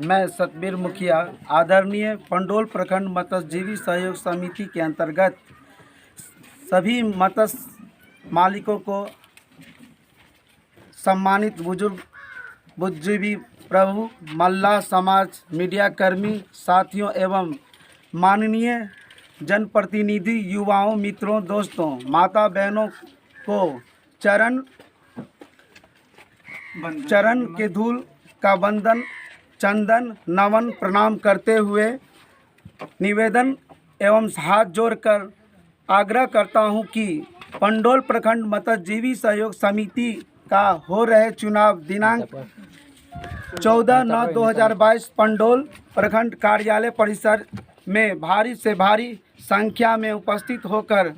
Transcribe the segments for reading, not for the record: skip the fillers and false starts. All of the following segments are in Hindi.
मैं सतबीर मुखिया आदरणीय पंडोल प्रखंड मत्स्यजीवी सहयोग समिति के अंतर्गत सभी मत्स्य मालिकों को सम्मानित बुजुर्ग बुद्धिजीवी प्रभु मल्लाह समाज मीडिया कर्मी साथियों एवं माननीय जनप्रतिनिधि युवाओं मित्रों दोस्तों माता बहनों को चरण के धूल का वंदन चंदन नमन प्रणाम करते हुए निवेदन एवं हाथ जोड़कर आग्रह करता हूं कि पंडोल प्रखंड मत्स्यजीवी सहयोग समिति का हो रहे चुनाव दिनांक 14/9/2022 पंडोल प्रखंड कार्यालय परिसर में भारी से भारी संख्या में उपस्थित होकर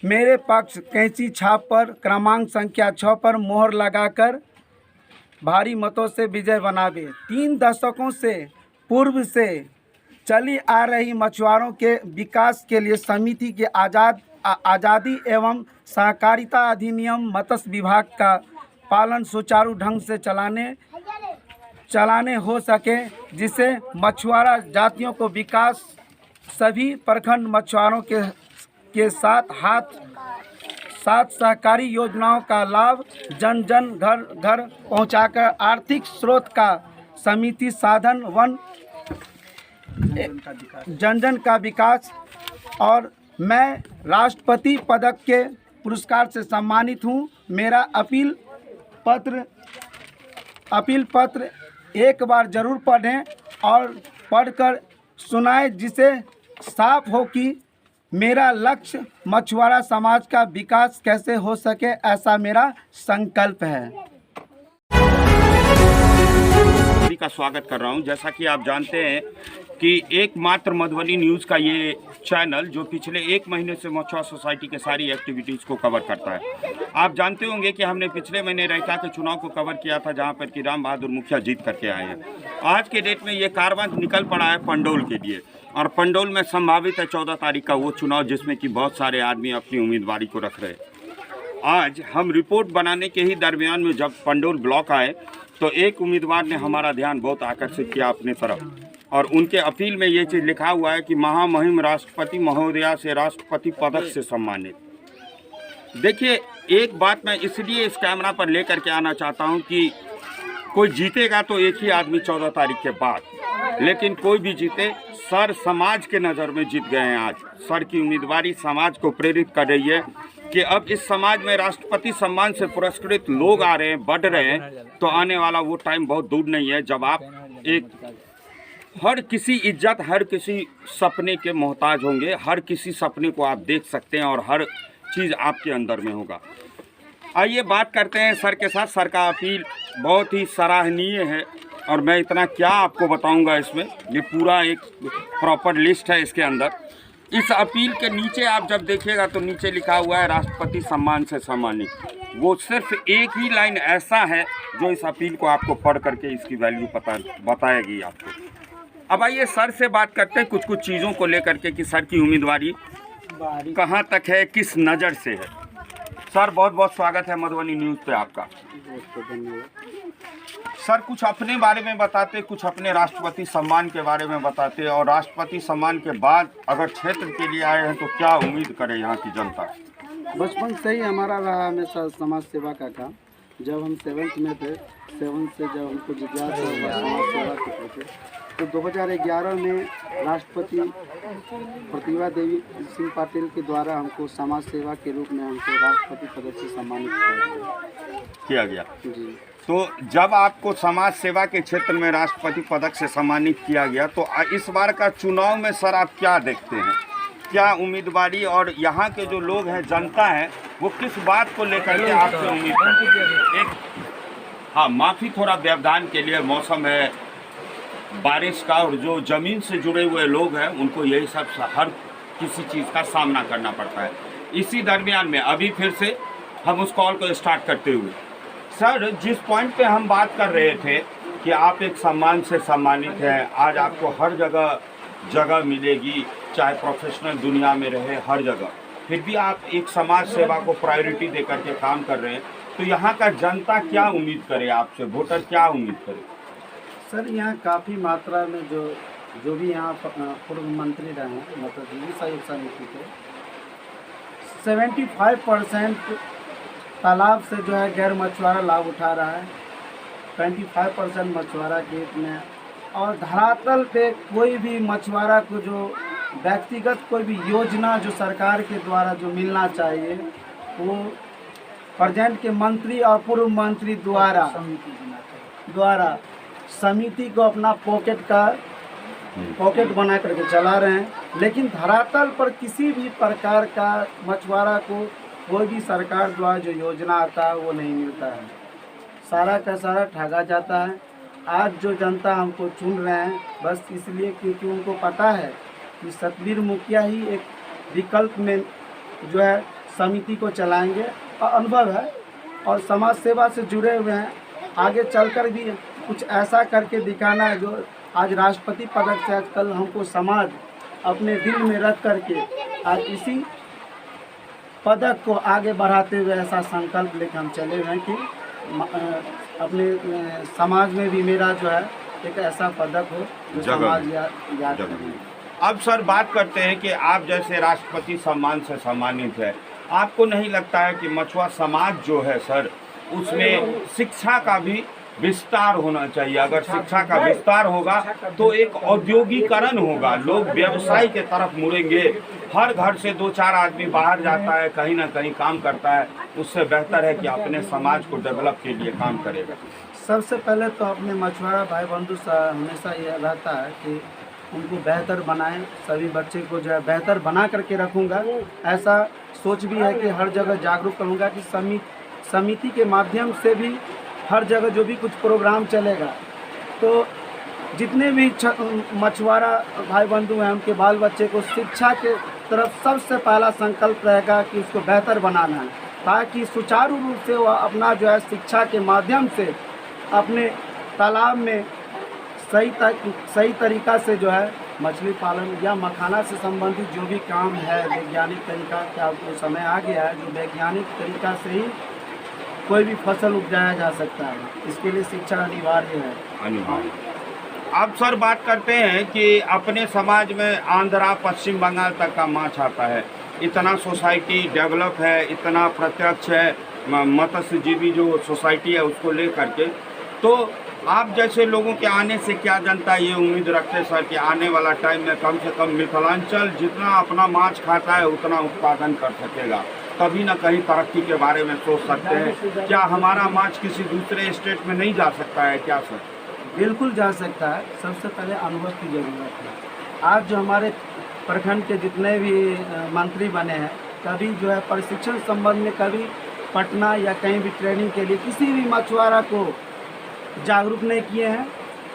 मेरे पक्ष कैंची छाप पर क्रमांक संख्या 6 पर मोहर लगाकर भारी मतों से विजय बनावे। 3 दशकों से पूर्व से चली आ रही मछुआरों के विकास के लिए समिति के आज़ादी एवं सहकारिता अधिनियम मत्स्य विभाग का पालन सुचारू ढंग से चलाने हो सके, जिससे मछुआरा जातियों को विकास सभी प्रखंड मछुआरों के साथ सहकारी योजनाओं का लाभ जन घर घर पहुंचाकर आर्थिक स्रोत का समिति साधन वन जन का विकास। और मैं राष्ट्रपति पदक के पुरस्कार से सम्मानित हूं। मेरा अपील पत्र एक बार जरूर पढ़ें और पढ़कर सुनाएं, जिसे साफ हो कि मेरा लक्ष्य मछुआरा समाज का विकास कैसे हो सके, ऐसा मेरा संकल्प है। सभी का स्वागत कर रहा हूं। जैसा कि आप जानते हैं कि एकमात्र मधुबनी न्यूज़ का ये चैनल जो पिछले 1 महीने से मछुआरा सोसाइटी के सारी एक्टिविटीज़ को कवर करता है। आप जानते होंगे कि हमने पिछले महीने रैका के चुनाव को कवर किया था, जहां पर कि राम बहादुर मुखिया जीत करके आए हैं। आज के डेट में ये कारवां निकल पड़ा है पंडोल के लिए, और पंडोल में संभावित है 14 तारीख का वो चुनाव, जिसमें कि बहुत सारे आदमी अपनी उम्मीदवारी को रख रहे हैं। आज हम रिपोर्ट बनाने के ही दरमियान में जब पंडोल ब्लॉक आए तो एक उम्मीदवार ने हमारा ध्यान बहुत आकर्षित किया अपने तरफ, और उनके अपील में ये चीज़ लिखा हुआ है कि महामहिम राष्ट्रपति महोदया से राष्ट्रपति पदक से सम्मानित। देखिए, एक बात मैं इसलिए इस कैमरा पर लेकर के आना चाहता हूं कि कोई जीतेगा तो एक ही आदमी 14 तारीख के बाद, लेकिन कोई भी जीते, सर समाज के नज़र में जीत गए हैं। आज सर की उम्मीदवारी समाज को प्रेरित कर रही है कि अब इस समाज में राष्ट्रपति सम्मान से पुरस्कृत लोग आ रहे हैं, बढ़ रहे हैं, तो आने वाला वो टाइम बहुत दूर नहीं है जब आप हर किसी इज्जत, हर किसी सपने के मोहताज होंगे, हर किसी सपने को आप देख सकते हैं और हर चीज़ आपके अंदर में होगा। आइए बात करते हैं सर के साथ। सर का अपील बहुत ही सराहनीय है और मैं इतना क्या आपको बताऊंगा, इसमें ये पूरा एक प्रॉपर लिस्ट है इसके अंदर। इस अपील के नीचे आप जब देखिएगा तो नीचे लिखा हुआ है राष्ट्रपति सम्मान से सम्मानित। वो सिर्फ एक ही लाइन ऐसा है जो इस अपील को आपको पढ़ करके इसकी वैल्यू बताएगी आपको। अब आइए सर से बात करते हैं कुछ चीज़ों को लेकर के कि सर की उम्मीदवारी कहाँ तक है, किस नज़र से है। सर बहुत बहुत स्वागत है मधुबनी न्यूज़ पे आपका। सर कुछ अपने बारे में बताते, कुछ अपने राष्ट्रपति सम्मान के बारे में बताते, और राष्ट्रपति सम्मान के बाद अगर क्षेत्र के लिए आए हैं तो क्या उम्मीद करे यहाँ की जनता। बचपन से ही हमारा रहा हमेशा समाज सेवा का काम। जब हम 7th में थे, 7th से जब हमको जिज्ञासा हुआ समाज सेवा के प्रति, तो 2011 में राष्ट्रपति प्रतिभा देवी सिंह पाटिल के द्वारा हमको समाज सेवा के रूप में हमको राष्ट्रपति पदक से सम्मानित किया गया जी। तो जब आपको समाज सेवा के क्षेत्र में राष्ट्रपति पदक से सम्मानित किया गया, तो इस बार का चुनाव में सर आप क्या देखते हैं, क्या उम्मीदवारी और यहाँ के जो लोग हैं, जनता है, वो किस बात को लेकर के आपसे उम्मीद करते हैं। हाँ, माफ़ी, थोड़ा व्यवधान के लिए मौसम है बारिश का, और जो ज़मीन से जुड़े हुए लोग हैं उनको यही सब हर किसी चीज़ का सामना करना पड़ता है। इसी दरमियान में अभी फिर से हम उस कॉल को स्टार्ट करते हुए, सर जिस पॉइंट पे हम बात कर रहे थे कि आप एक सम्मान से सम्मानित हैं, आज आपको हर जगह मिलेगी, चाहे प्रोफेशनल दुनिया में रहे, हर जगह, फिर भी आप एक समाज सेवा को प्रायोरिटी दे करके काम कर रहे हैं, तो यहाँ का जनता क्या उम्मीद करे आपसे, वोटर क्या उम्मीद करे। सर यहाँ काफ़ी मात्रा में जो भी यहाँ पूर्व मंत्री रहे हैं मतलब दिल्ली सहयोग समिति के 75% तालाब से जो है गैर मछुआरा लाभ उठा रहा है, 25% मछुआरा खेत में, और धरातल पे कोई भी मछुआरा को जो व्यक्तिगत कोई भी योजना जो सरकार के द्वारा जो मिलना चाहिए वो प्रेजेंट के मंत्री और पूर्व मंत्री द्वारा समिति को अपना पॉकेट बना करके चला रहे हैं। लेकिन धरातल पर किसी भी प्रकार का मछुआरा को कोई भी सरकार द्वारा जो योजना आता है वो नहीं मिलता है, सारा का सारा ठगा जाता है। आज जो जनता हमको चुन रहे हैं बस इसलिए क्योंकि उनको पता है कि सतबीर मुखिया ही एक विकल्प में जो है समिति को चलाएंगे और अनुभव है और समाज सेवा से जुड़े हुए हैं। आगे चलकर भी कुछ ऐसा करके दिखाना है जो आज राष्ट्रपति पदक से आजकल हमको समाज अपने दिल में रख करके आज इसी पदक को आगे बढ़ाते हुए ऐसा संकल्प लेकर हम चले हुए हैं कि अपने समाज में भी मेरा जो है एक ऐसा पदक हो जो समाज याद करे। अब सर बात करते हैं कि आप जैसे राष्ट्रपति सम्मान से सम्मानित है, आपको नहीं लगता है कि मछुआ समाज जो है सर उसमें शिक्षा का भी विस्तार होना चाहिए? अगर शिक्षा का विस्तार होगा तो एक औद्योगिकरण होगा, लोग व्यवसाय के तरफ मुड़ेंगे। हर घर से 2-4 आदमी बाहर जाता है, कहीं ना कहीं काम करता है, उससे बेहतर है कि अपने समाज को डेवलप के लिए काम करेगा। सबसे पहले तो अपने मछुआरा भाई बंधु से हमेशा ये रहता है कि उनको बेहतर बनाएं, सभी बच्चे को जो है बेहतर बना करके रखूँगा। ऐसा सोच भी है कि हर जगह जागरूक करूँगा कि समिति के माध्यम से भी हर जगह जो भी कुछ प्रोग्राम चलेगा तो जितने भी मछुआरा भाई बंधु हैं उनके बाल बच्चे को शिक्षा के तरफ सबसे पहला संकल्प रहेगा कि उसको बेहतर बनाना है, ताकि सुचारू रूप से वह अपना जो है शिक्षा के माध्यम से अपने तालाब में सही तरीका से जो है मछली पालन या मखाना से संबंधित जो भी काम है वैज्ञानिक तरीका क्या वो समय आ गया है जो वैज्ञानिक तरीका से ही कोई भी फसल उपजाया जा सकता है। इसके लिए शिक्षा अनिवार्य है। अनिवार्य। अब सर बात करते हैं कि अपने समाज में आंध्रा पश्चिम बंगाल तक का माछ आता है, इतना सोसाइटी डेवलप है, इतना प्रत्यक्ष है मत्स्यजीवी जो सोसाइटी है उसको ले करके, तो आप जैसे लोगों के आने से क्या जनता ये उम्मीद रखते सर कि आने वाला टाइम में कम से कम मिथिलांचल जितना अपना माछ खाता है उतना उत्पादन कर सकेगा, कभी ना कहीं तरक्की के बारे में सोच सकते हैं? क्या हमारा माछ किसी दूसरे स्टेट में नहीं जा सकता है क्या सर? बिल्कुल जा सकता है। सबसे पहले अनुभव की ज़रूरत है। आज जो हमारे प्रखंड के जितने भी मंत्री बने हैं कभी जो है प्रशिक्षण संबंध में कभी पटना या कहीं भी ट्रेनिंग के लिए किसी भी मछुआरा को जागरूक नहीं किए हैं।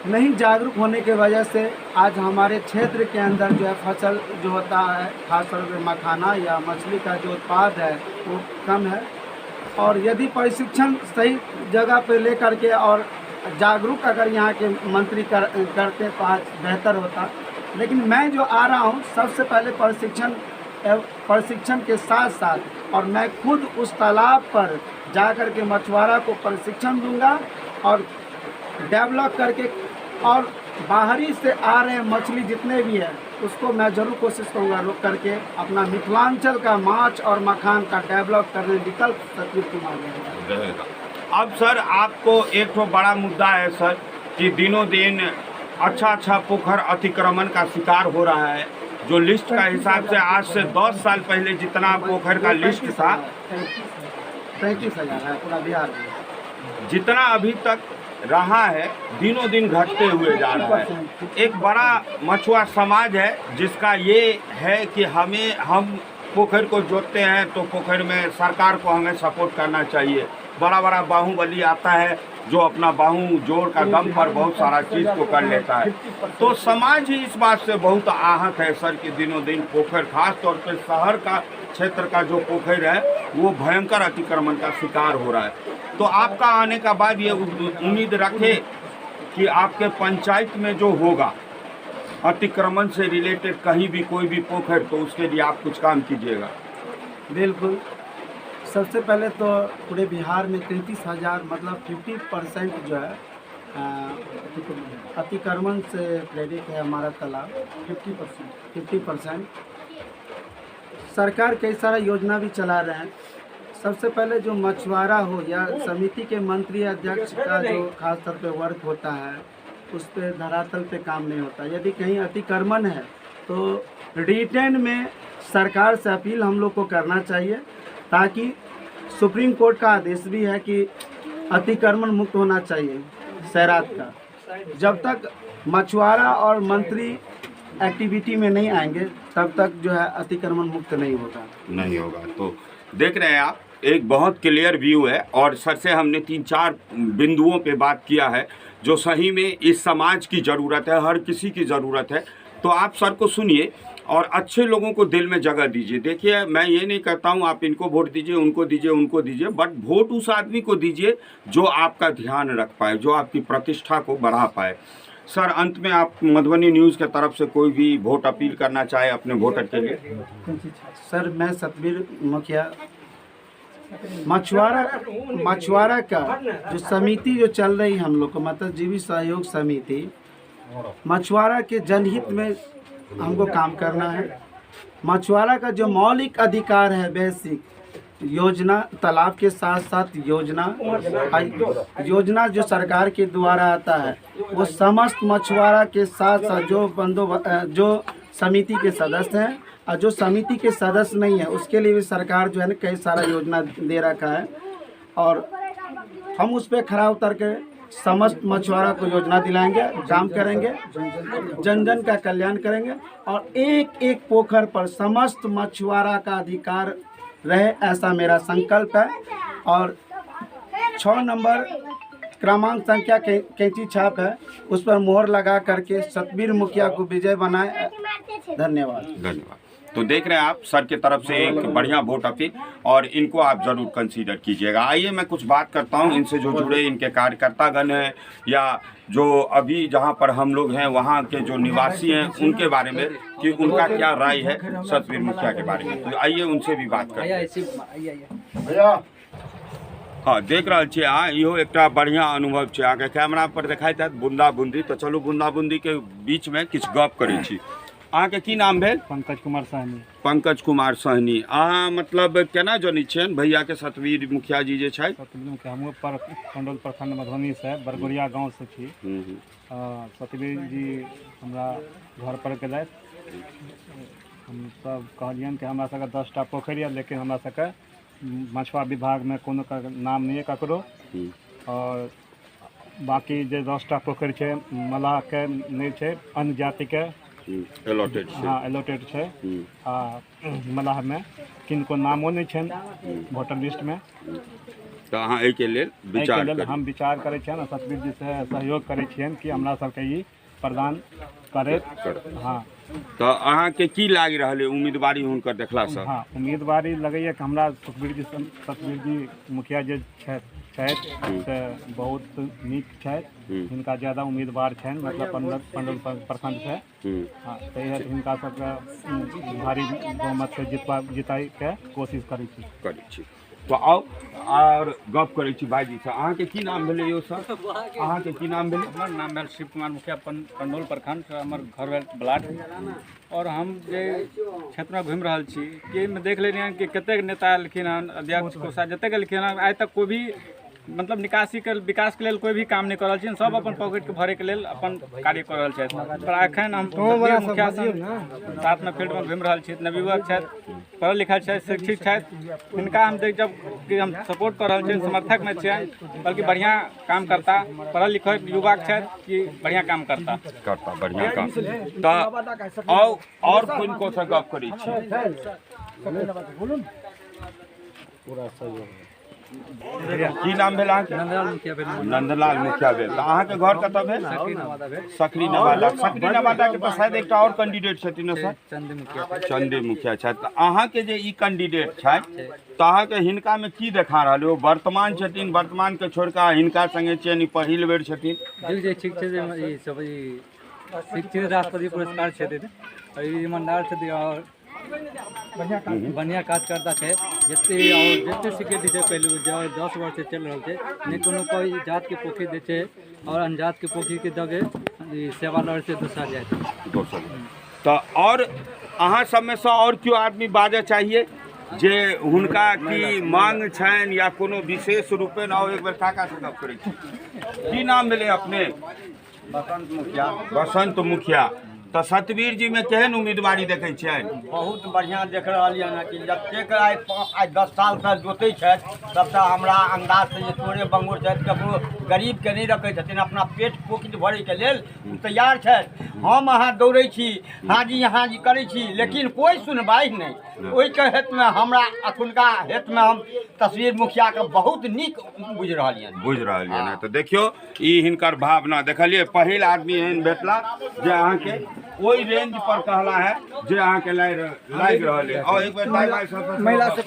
नहीं जागरूक होने की वजह से आज हमारे क्षेत्र के अंदर जो है फसल जो होता है खासतौर पर मखाना या मछली का जो उत्पाद है वो कम है। और यदि प्रशिक्षण सही जगह पर ले करके और जागरूक अगर यहाँ के मंत्री करते तो आज बेहतर होता। लेकिन मैं जो आ रहा हूँ सबसे पहले प्रशिक्षण के साथ साथ और मैं खुद उस तालाब पर जा कर के मछुआरा को प्रशिक्षण दूंगा और डेवलप करके और बाहरी से आ रहे मछली जितने भी है उसको मैं ज़रूर कोशिश करूँगा रोक करके अपना मिथिलांचल का माछ और मखान का डेवलप करने विकल्प सतबीर कुमार रहेगा। अब सर आपको एक तो बड़ा मुद्दा है सर कि दिनों दिन अच्छा पोखर अतिक्रमण का शिकार हो रहा है। जो लिस्ट का हिसाब से आज से 10 साल पहले जितना पोखर का लिस्ट था 33,000 है पूरा बिहार में, जितना अभी तक रहा है दिनों दिन घटते हुए जा रहा है। एक बड़ा मछुआ समाज है जिसका ये है कि हम पोखर को जोतते हैं तो पोखर में सरकार को हमें सपोर्ट करना चाहिए। बड़ा बाहुबली आता है जो अपना बाहु जोड़ का दम पर बहुत सारा चीज़ को कर लेता है। तो समाज ही इस बात से बहुत आहत है सर कि दिनों दिन पोखर खास तौर पर शहर का क्षेत्र का जो पोखर है वो भयंकर अतिक्रमण का शिकार हो रहा है। तो आपका आने का बाद ये उम्मीद रखें कि आपके पंचायत में जो होगा अतिक्रमण से रिलेटेड कहीं भी कोई भी पोखर तो उसके लिए आप कुछ काम कीजिएगा। बिल्कुल। सबसे पहले तो पूरे बिहार में 33,000 मतलब 50% जो है अतिक्रमण से प्रेरित है हमारा तालाब 50%। सरकार कई सारा योजना भी चला रहे हैं। सबसे पहले जो मछुआरा हो या समिति के मंत्री अध्यक्ष का जो खास तौर पे वर्क होता है, उस पे धरातल पे काम नहीं होता। यदि कहीं अतिक्रमण है तो रिटर्न में सरकार से अपील हम लोग को करना चाहिए, ताकि सुप्रीम कोर्ट का आदेश भी है कि अतिक्रमण मुक्त होना चाहिए शहरात का। जब तक मछुआरा और मंत्री एक्टिविटी में नहीं आएंगे तब तक जो है अतिक्रमण मुक्त नहीं होगा। तो देख रहे हैं आप, एक बहुत क्लियर व्यू है और सर से हमने 3-4 बिंदुओं पे बात किया है जो सही में इस समाज की ज़रूरत है, हर किसी की ज़रूरत है। तो आप सर को सुनिए और अच्छे लोगों को दिल में जगह दीजिए। देखिए, मैं ये नहीं कहता हूँ आप इनको वोट दीजिए, उनको दीजिए, बट वोट उस आदमी को दीजिए जो आपका ध्यान रख पाए, जो आपकी प्रतिष्ठा को बढ़ा पाए। सर, अंत में आप मधुबनी न्यूज़ के तरफ से कोई भी वोट अपील करना चाहे अपने वोटर के लिए? सर, मैं सतबीर मुखिया मछुआरा का जो समिति जो चल रही है हम लोग को, मतलब जीवी सहयोग समिति, मछुआरा के जनहित में हमको काम करना है। मछुआरा का जो मौलिक अधिकार है, बेसिक योजना, तालाब के साथ साथ योजना जो सरकार के द्वारा आता है, वो समस्त मछुआरा के साथ साथ जो समिति के सदस्य हैं और जो समिति के सदस्य नहीं है, उसके लिए भी सरकार जो है ना कई सारा योजना दे रखा है। और हम उस पर खरा उतर के समस्त मछुआरा को योजना दिलाएंगे, काम करेंगे, जन जन का कल्याण करेंगे और एक एक पोखर पर समस्त मछुआरा का अधिकार रहे, ऐसा मेरा संकल्प है। और 6 नंबर क्रमांक संख्या कैंची छाप है, उस पर मोहर लगा करके सतबीर मुखिया को विजय बनाए। धन्यवाद। तो देख रहे हैं आप, सर की तरफ से एक बढ़िया वोट अपील और इनको आप जरूर कंसीडर कीजिएगा। आइए मैं कुछ बात करता हूं इनसे जो जुड़े इनके कार्यकर्तागण हैं या जो अभी जहां पर हम लोग हैं वहां के जो निवासी हैं उनके बारे में कि उनका क्या राय है सतबीर मुखिया के बारे में। तो आइए उनसे भी बात करते हैं। हाँ, देख रहा छे, इहो एक बढ़िया अनुभव छे। आगे कैमरा पर देखाई था बूंदा बूंदी, तो चलो बूंदा बूंदी के बीच में किछ गप करै छी। अहाँके की नाम भेल? पंकज कुमार सहनी। पंकज कुमार सहनी। अहाँ मतलब केना जनै छियनि भैया के सतबीर मुखिया जी जे छै? सतबीर मुखिया हम पंडौल प्रखंड मधुबनी से बरगोरिया गांव से छी। सतबीर जी हमरा घर पर गेलथि। हम सब कहलियनि कि हमरा सबके 10टा पोखरि है, लेकिन हमरा सबके मछुआ विभाग में कोनो का नाम नहीं है ककरो। और बाकी जे 10टा पोखरि छै मलाह के नहीं छै, अन्य जाति के एलोटेड छै। हाँ, एलोटेड छै। आ मलाह में किनको नामो नहीं छनि वोटर लिस्ट में। तो अहाँ एहिके लेल विचार करू। हम विचार करै छियनि, सतबीर जी से सहयोग करै छियनि कि हमरा सबके ई प्रदान करैत। हाँ, तो अहाँके की लागि रहल है उम्मीदवारी हुनकर देखला से? हाँ, उम्मीदवारी लगैए कि हमरा सतबीर जी मुखिया जे छथि से बहुत नीक छथि। हिनका ज़्यादा उम्मीदवार छनि, मतलब पंडौल प्रखंड से। हाँ, तैयार हिनका सबके भारी बहुमत से जिताइके कोशिश करै छी। तो आओ और गप करै छी भाईजी से। अहाँके की नाम भेलै यौ सर? अहाँके की नाम भेलै? हमर नाम भेल शिव कुमार मुखिया, पंडौल प्रखंड से हमर घर भेल ब्लाड। और हम जे क्षेत्र में घूमि रहल छी कि देख लेलियै हन कि कतेक नेता एलखिन हन, अध्यक्ष कोषाध्यक्ष जतेक एलखिन हन, आइ तक कोई भी मतलब निकासी के विकास के लेल कोई भी काम नहीं कर रहल छी। सब अपन पॉकेट के भरे के लेल अपन कार्य कर रहल छथि। पर एखन हम मुखिया साथ में फील्ड में घूमि रहल छी। नवयुवक छथि, पढ़ल लिखल छथि, शिक्षित छथि, हिनका हम देख जब कि हम सपोर्ट कर रहल छी, समर्थक में छियनि, बल्कि बढ़िया काम करता, पढ़ल लिखल युवक छथि कि बढ़िया काम करता बढ़िया काम। तो और किनको से गप करै छी? की नाम भेल अहाँके? नंदलाल मुखिया भेल। अहाँके घर कतऽ भेल? सकरी नवादा के तऽ शायद एकटा और कैंडिडेट छथिन सर, चंदे मुखिया छथि। अहाँके जे ई कैंडिडेट छथि तऽ अहाँके हिनका में की देखा रहल है? वर्तमान छथिन, वर्तमान के छोड़ कऽ हिनका संगे छियनि, पहिल बेर छथिन? शिक्षित राष्ट्रपति पुरस्कार छथिन, ईमानदार छथिन और बढ़िया काज करता है जितने सिक्योरिटी है पहले 10 वर्ष से चल रहा है नहीं कोनो कोई जात के पोखरी दे छे और अनजात के पोखरी के जगह सेवा लड़ से दोसर जाए तो और अहाँ सब में से और क्यों आदमी बाजऽ चाहिए जे हुनका की मांग छनि या कोनो विशेष रूपे न एक बेर काका से गप करै छी की नाम भेलै अपने बसंत मुखिया तो सतवीर जी में केहन उम्मीदवारी देखै छियनि बहुत बढ़िया देख रहा कि जतेक आइ 10 साल से जोतै छथि सबटा हमरा अंदाज से जे चोरे बंगोर छथि ककरो गरीब के नहीं रखै छथिन अपना पेट पोखित भरै के लेल तैयार छथि हम अहाँ दौड़ै छी हाजी यहाँ जी करै छी लेकिन कोई सुनवाई नहीं ओहि के हेत में हमरा अखुनका हेत में हम तस्वीर मुखिया के बहुत नीक बुझि रहलियनि तो देखियो ई हिनकर भावना देखलिए पहिल आदमी एहन भेटला जे अहाँ के ओई रेंज पर कहला है जे अहाँ के लाग रहल है और एक बेर महिला से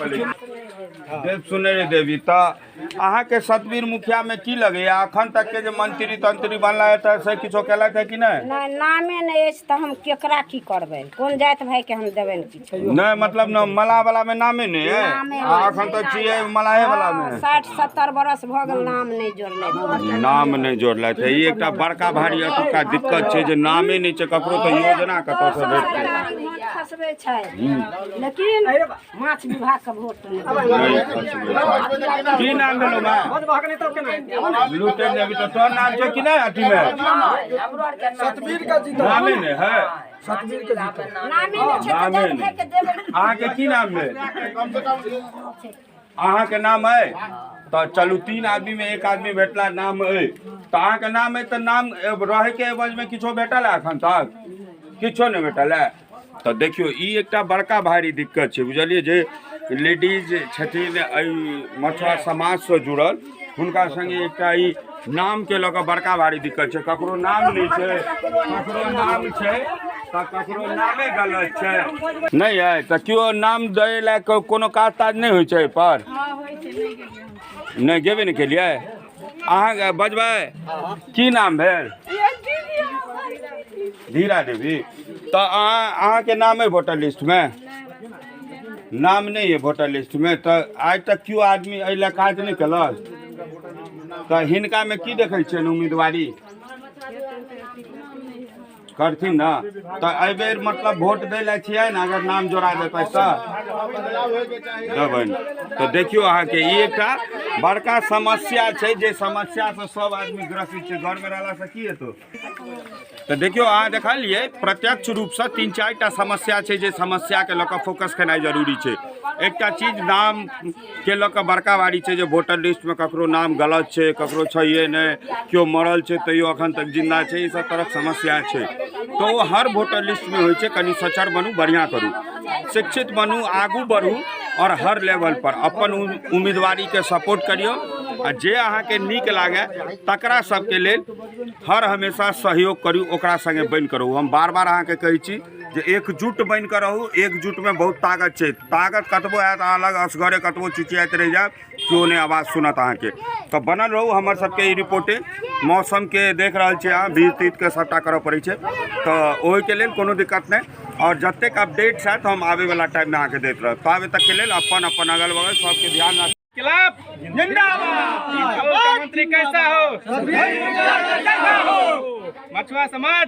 देव सुने देवी तो अहाँ के सतवीर मुखिया में की लगे अखन तक के जे मंत्री तंत्री बनला है त से किछो केला है कि नहीं नामे नहीं अछि त हम केकरा की करबै कोन जात भाई के हम देबै किछो नहीं मतलब न मला वाला में नामे नहीं है अखन तो छिए मलाहे वाला में 60-70 बरस भ गेल नाम नहीं जोड़ले नाम नहीं जोड़ला त ई एकटा बड़का भारी अतुका दिक्कत छै जे नामे नहीं छै ककरो तो योजना कतौ से भेटतै खसबै छै लेकिन माछ विभाग के वोट नहीं की नाम भेलो बा लूटे ने भी तो तोर नाम छै कि नहीं अथी में सतवीर का जीतो नामे नहीं है नामे नहीं छै त जात भाई के देबै अहाँ के की नाम है अहाँ के नाम है तो चलू 3 आदमी में एक आदमी भेटला नाम है तो अहाँ के नाम है तो नाम रहे के एवज में किछो भेटल है अखन तक किछो नहीं भेटल है तो देखियो ई एकटा बड़का भारी दिक्कत छै बुझलिए जे लेडीज छथिन मछुआ समाज से जुड़ल हुनका संगे एकटा ई नाम के लऽ कऽ बड़का भारी दिक्कत छै ककरो नाम नहीं छै ककरो नाम छै तो ककरो नामे गलत छै नहीं है तो क्यों नाम दै ला कोनो काज ताज नहीं होइ छै पर नहीं गेबे नहीं केलिए अहाँ बजबै की नाम भेल धीरा देवी तो अहाँ के नाम है वोटर लिस्ट में नाम नहीं है वोटर लिस्ट में तो आज तक क्यों आदमी अइला काज नहीं कलक तो हिनका में की देखै छियनि उम्मीदवारी करथिन ना तो एहि बेर मतलब वोट दै ला छियै ने अगर नाम जोड़ा देतै तऽ देबै तो देखियो अहाँ के ई एकटा बड़का समस्या छै जे समस्या से सब आदमी ग्रसित छै घर में रहला से की हेतौ तो देखियो अहाँ देखलिए प्रत्यक्ष रूप से 3-4 टा समस्या छै जे समस्या के लऽ कऽ फोकस केनाइ जरूरी छै एकटा चीज नाम के लऽ कऽ बड़का बारी छै जे वोटर लिस्ट में ककरो नाम गलत छै ककरो छैहे नहि केओ मरल छै तैयो अखन तक जिंदा छै ई सब तरह समस्या छै तो हर वोटर लिस्ट में होइ छै कनी सचर बनू बढ़िया करू शिक्षित बनू आगू बढ़ू और हर लेवल पर अपन उम्मीदवारी के सपोर्ट करियो आ जे अहाँ के नीक लागे तकरा सबके लेल हर हमेशा सहयोग करू ओकरा संगे बनि करू हम बार बार अहाँ के कहै छी जे एकजुट बनि कऽ रहू एकजुट में बहुत ताकत छै ताकत कतबो हैत अलग असगरे कतबो चिचियाइत रहि जायब केओ नहीं आवाज सुनत अहाँ के तो बनल रहू हमर सबके ई रिपोर्टिंग मौसम के देख रहल छी अहाँ भीड़ तीत के सबटा करऽ पड़ै छै तो ओहि के लेल कोनो दिक्कत नहीं और जतेक अपडेट हैत हम आवे वाला टाइम में अहाँ के दैत रहब ताबे तक के लेल अपन अपन अगल बगल सबके ध्यान राख खिलाफ जिंदाबाद मुख्यमंत्री कैसा हो मछुआ समाज